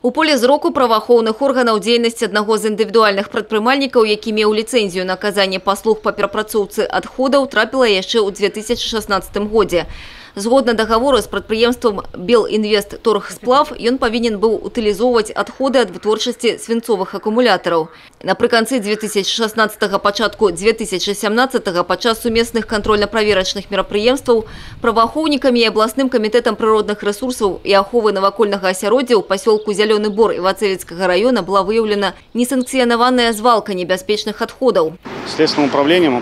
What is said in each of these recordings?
У поле зроку праваахоўных органаў дзейнасць аднаго з індывідуальных прадпрымальнікаў, які меў ліцэнзію на аказанне паслуг па перапрацоўцы адходаў, трапіла яшчэ ў 2016 годзе. Згодна договору з прадпрыемствам Белінвесторгсплав, ён павінен быў утылізоўваць адходы ад вытворчасці свінцовых акумулятараў. Напрыканцы 2016 пачатку 2017 падчас сумесных кантрольна-праверачных мерапрыемстваў праваахоўнікамі і абласным камітэтам прыродных ресурсаў і аховы навакольнага асяроддзя ў пасёлку Зялёны Бор Івацевіцкага района была выяўлена несанкцыянаваная звалка небяспечных адходаў. Следственным управлением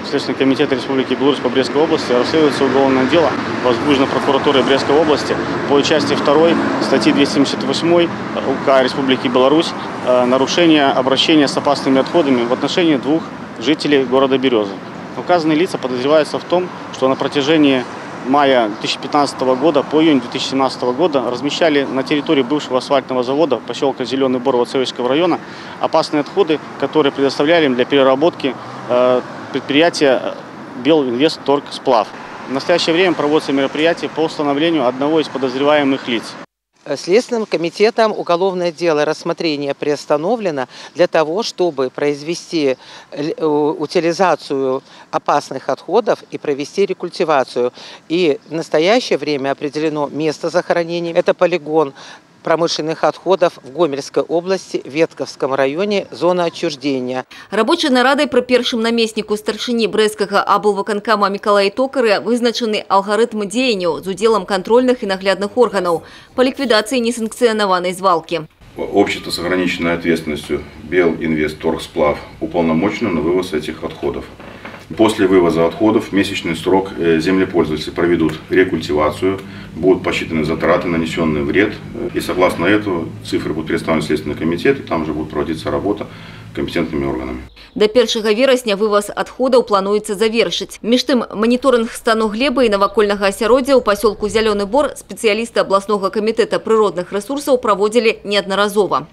Следственного комитета Республики Беларусь по Брестской области расследуется уголовное дело, возбуждено прокуратурой Брестской области по части 2 статьи 278 УК Республики Беларусь нарушение обращения с опасными отходами в отношении 2 жителей города Березы. Указанные лица подозреваются в том, что на протяжении мая 2015 года по июнь 2017 года размещали на территории бывшего асфальтного завода поселка Зеленый Бор Ивацевичского района опасные отходы, которые предоставляли им для переработки предприятия Белинвесторгсплав. В настоящее время проводится мероприятие по установлению одного из подозреваемых лиц. Следственным комитетом уголовное дело рассмотрения приостановлено для того, чтобы произвести утилизацию опасных отходов и провести рекультивацию. И в настоящее время определено место захоронения. Это полигон промышленных отходов в Гомельской области, Ветковском районе, зона отчуждения. Рабочей нарадай при першым наместнику старшыні Брэсцкага аблвыканкама Миколая Токары вызначены алгоритмы дзеянняў з удзелам контрольных и наглядных органов по ликвидации несанкционированной звалки. Общество с ограниченной ответственностью Белинвесторгсплав уполномочено на вывоз этих отходов. После вывоза отходов в месячный срок землепользователи проведут рекультивацию, будут посчитаны затраты, нанесенный вред. И согласно этому цифры будут представлены в Следственный комитет, и там же будет проводиться работа компетентными органами. До 1 верасня вывоз отходов плануется завершить. Между тем, мониторинг стану глебы и навакольного асяроддзя у поселку Зеленый Бор специалисты областного комитета природных ресурсов проводили неодноразово.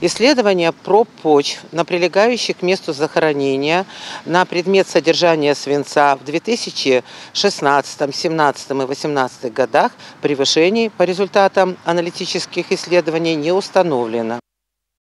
Исследования проб почв на прилегающих к месту захоронения на предмет содержания свинца в 2016, 2017 и 2018 годах превышений по результатам аналитических исследований не установлено.